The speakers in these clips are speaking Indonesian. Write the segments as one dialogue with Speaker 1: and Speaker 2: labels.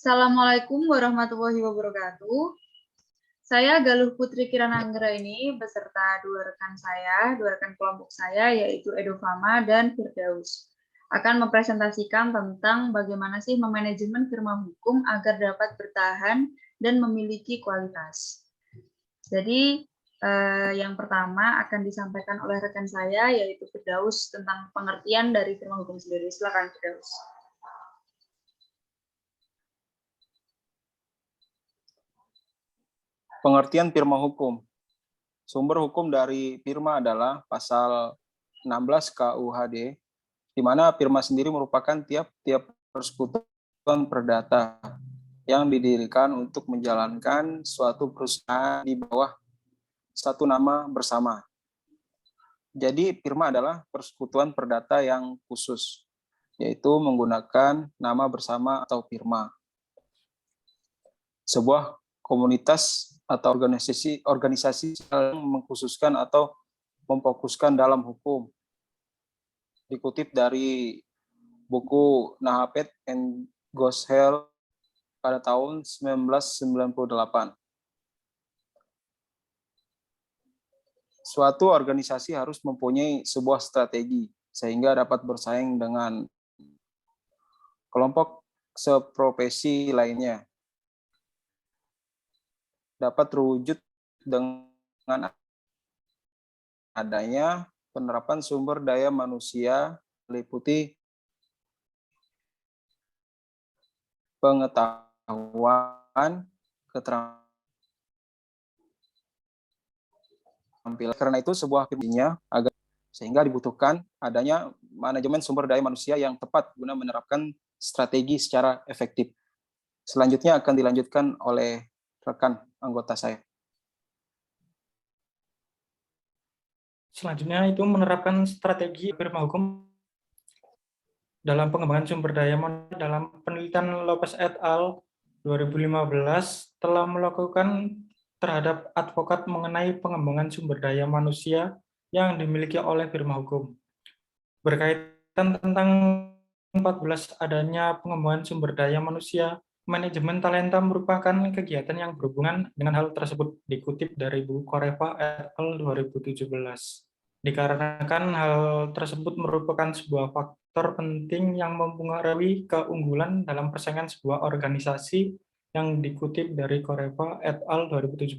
Speaker 1: Assalamualaikum warahmatullahi wabarakatuh. Saya Galuh Putri Kirana Anggraini beserta dua rekan kelompok saya yaitu Edo Fama dan Firdaus akan mempresentasikan tentang bagaimana sih memanajemen firma hukum agar dapat bertahan dan memiliki kualitas. Jadi yang pertama akan disampaikan oleh rekan saya yaitu Firdaus tentang pengertian dari firma hukum sendiri. Silakan Firdaus.
Speaker 2: Pengertian firma hukum. Sumber hukum dari firma adalah pasal 16 KUHD, di mana firma sendiri merupakan tiap-tiap persekutuan perdata yang didirikan untuk menjalankan suatu perusahaan di bawah satu nama bersama. Jadi firma adalah persekutuan perdata yang khusus, yaitu menggunakan nama bersama atau firma. Sebuah komunitas atau organisasi yang mengkhususkan atau memfokuskan dalam hukum. Dikutip dari buku Nahapet and Goshel pada tahun 1998. Suatu organisasi harus mempunyai sebuah strategi sehingga dapat bersaing dengan kelompok seprofesi lainnya. Dapat terwujud dengan adanya penerapan sumber daya manusia meliputi pengetahuan, keterampilan. Karena itu sebuah firma agar sehingga dibutuhkan adanya manajemen sumber daya manusia yang tepat guna menerapkan strategi secara efektif. Selanjutnya akan dilanjutkan oleh rekan anggota saya.
Speaker 3: Selanjutnya itu menerapkan strategi firma hukum dalam pengembangan sumber daya manusia. Dalam penelitian Lopez et al. 2015 telah melakukan terhadap advokat mengenai pengembangan sumber daya manusia yang dimiliki oleh firma hukum. Berkaitan tentang 14 adanya pengembangan sumber daya manusia, manajemen talenta merupakan kegiatan yang berhubungan dengan hal tersebut, dikutip dari buku Koreva et al. 2017. Dikarenakan hal tersebut merupakan sebuah faktor penting yang mempengaruhi keunggulan dalam persaingan sebuah organisasi yang dikutip dari Koreva et al. 2017,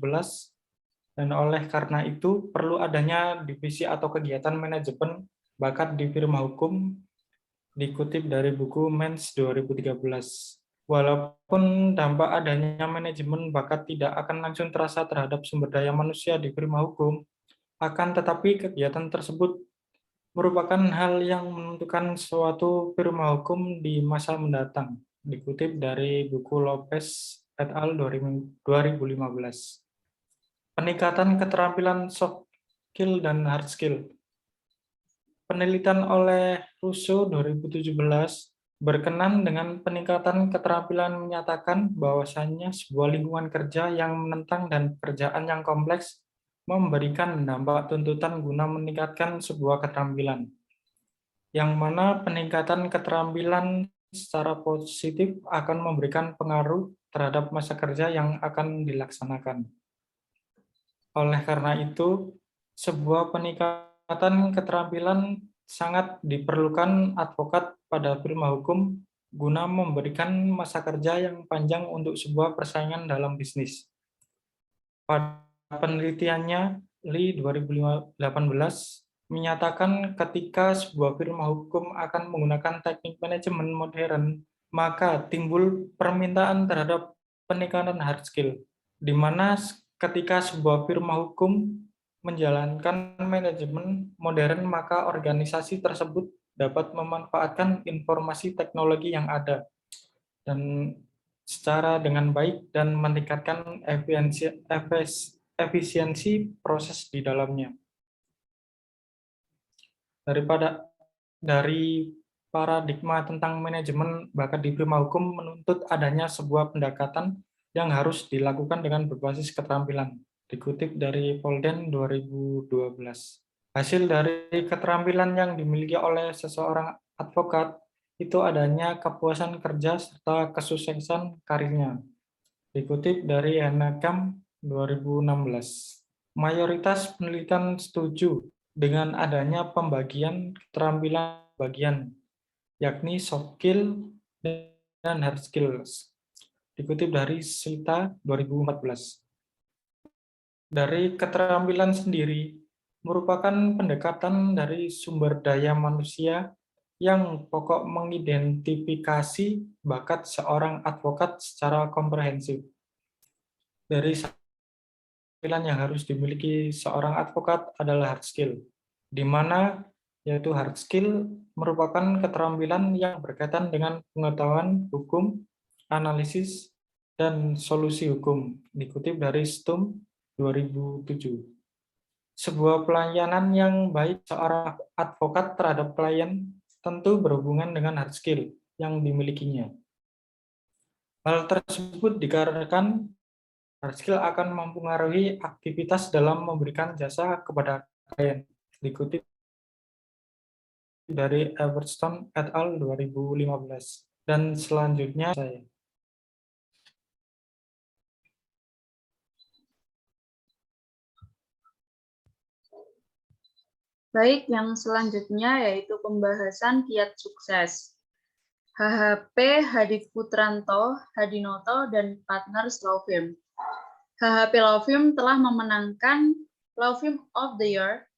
Speaker 3: dan oleh karena itu perlu adanya divisi atau kegiatan manajemen bakat di firma hukum, dikutip dari buku Mens 2013. Walaupun dampak adanya manajemen bakat tidak akan langsung terasa terhadap sumber daya manusia di firma hukum, akan tetapi kegiatan tersebut merupakan hal yang menentukan suatu firma hukum di masa mendatang, dikutip dari buku Lopez et al. 2015. Peningkatan keterampilan soft skill dan hard skill. Penelitian oleh Russo 2017 berkenan dengan peningkatan keterampilan menyatakan bahwasannya sebuah lingkungan kerja yang menentang dan pekerjaan yang kompleks memberikan dampak tuntutan guna meningkatkan sebuah keterampilan, yang mana peningkatan keterampilan secara positif akan memberikan pengaruh terhadap masa kerja yang akan dilaksanakan. Oleh karena itu, sebuah peningkatan keterampilan sangat diperlukan advokat pada firma hukum guna memberikan masa kerja yang panjang untuk sebuah persaingan dalam bisnis. Pada penelitiannya, Lee 2018 menyatakan ketika sebuah firma hukum akan menggunakan teknik manajemen modern, maka timbul permintaan terhadap peningkatan hard skill, di mana ketika sebuah firma hukum menjalankan manajemen modern, maka organisasi tersebut dapat memanfaatkan informasi teknologi yang ada dan secara dengan baik dan meningkatkan efisiensi proses di dalamnya. Dari paradigma tentang manajemen bakat di firma hukum menuntut adanya sebuah pendekatan yang harus dilakukan dengan berbasis keterampilan, dikutip dari Polden 2012. Hasil dari keterampilan yang dimiliki oleh seseorang advokat itu adanya kepuasan kerja serta kesuksesan karirnya. Dikutip dari Hanakam 2016. Mayoritas penelitian setuju dengan adanya pembagian keterampilan bagian, yakni soft skill dan hard skills. Dikutip dari Sita 2014. Dari keterampilan sendiri merupakan pendekatan dari sumber daya manusia yang pokok mengidentifikasi bakat seorang advokat secara komprehensif. Dari keterampilan yang harus dimiliki seorang advokat adalah hard skill, di mana yaitu hard skill merupakan keterampilan yang berkaitan dengan pengetahuan hukum, analisis, dan solusi hukum, dikutip dari STUM 2007. Sebuah pelayanan yang baik seorang advokat terhadap klien tentu berhubungan dengan hard skill yang dimilikinya. Hal tersebut dikarenakan hard skill akan mempengaruhi aktivitas dalam memberikan jasa kepada klien, dikutip dari Everstone et al. 2015. Dan selanjutnya saya.
Speaker 1: Baik, yang selanjutnya yaitu pembahasan kiat sukses. HHP Hadi Putranto, Hadinoto, dan Partners Law Firm. HHP Law Firm telah memenangkan Law Firm of the Year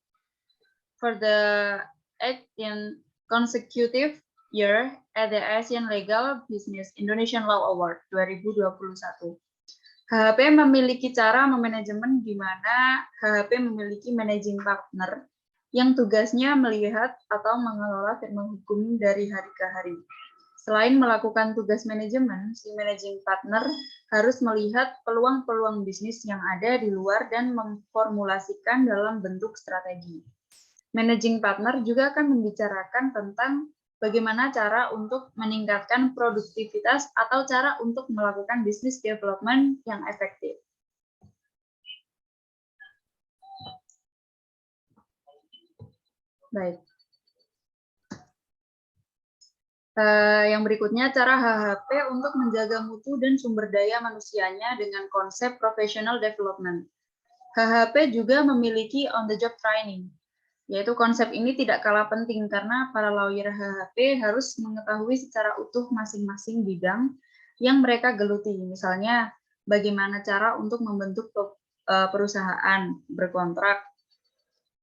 Speaker 1: for the 18th consecutive year at the Asian Legal Business Indonesian Law Award 2021. HHP memiliki cara memanajemen di mana HHP memiliki managing partner yang tugasnya melihat atau mengelola firma hukum dari hari ke hari. Selain melakukan tugas manajemen, si managing partner harus melihat peluang-peluang bisnis yang ada di luar dan memformulasikan dalam bentuk strategi. Managing partner juga akan membicarakan tentang bagaimana cara untuk meningkatkan produktivitas atau cara untuk melakukan business development yang efektif. Baik. Yang berikutnya, cara HHP untuk menjaga mutu dan sumber daya manusianya dengan konsep professional development. HHP juga memiliki on-the-job training, yaitu konsep ini tidak kalah penting karena para lawyer HHP harus mengetahui secara utuh masing-masing bidang yang mereka geluti. Misalnya, bagaimana cara untuk membentuk perusahaan, berkontrak,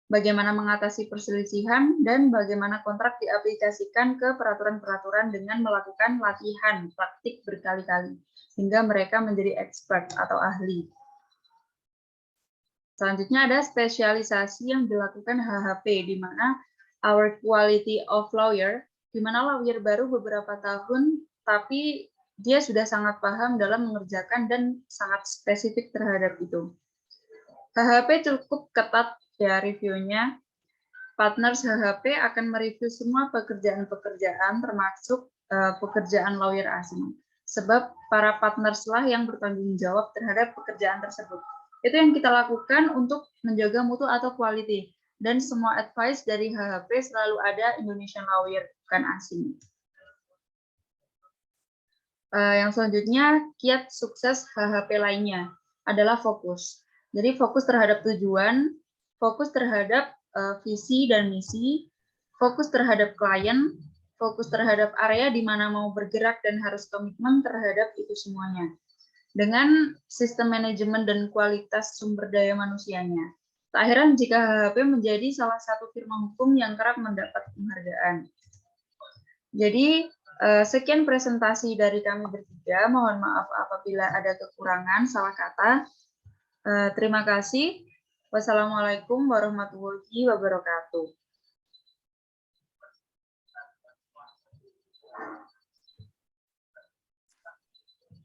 Speaker 1: bagaimana mengatasi perselisihan, dan bagaimana kontrak diaplikasikan ke peraturan-peraturan dengan melakukan latihan praktik berkali-kali, hingga mereka menjadi expert atau ahli. Selanjutnya ada spesialisasi yang dilakukan HHP, di mana our quality of lawyer, di mana lawyer baru beberapa tahun, tapi dia sudah sangat paham dalam mengerjakan dan sangat spesifik terhadap itu. HHP cukup ketat ya reviewnya. Partners HHP akan mereview semua pekerjaan-pekerjaan termasuk pekerjaan lawyer asing. Sebab para partners lah yang bertanggung jawab terhadap pekerjaan tersebut. Itu yang kita lakukan untuk menjaga mutu atau quality. Dan semua advice dari HHP selalu ada Indonesian lawyer, bukan asing. Yang selanjutnya, kiat sukses HHP lainnya adalah fokus. Jadi fokus terhadap tujuan, fokus terhadap visi dan misi, fokus terhadap klien, fokus terhadap area di mana mau bergerak dan harus komitmen terhadap itu semuanya. Dengan sistem manajemen dan kualitas sumber daya manusianya. Tak heran jika HHP menjadi salah satu firma hukum yang kerap mendapat penghargaan. Jadi, sekian presentasi dari kami bertiga. Mohon maaf apabila ada kekurangan, salah kata. Terima kasih. Wassalamualaikum warahmatullahi wabarakatuh.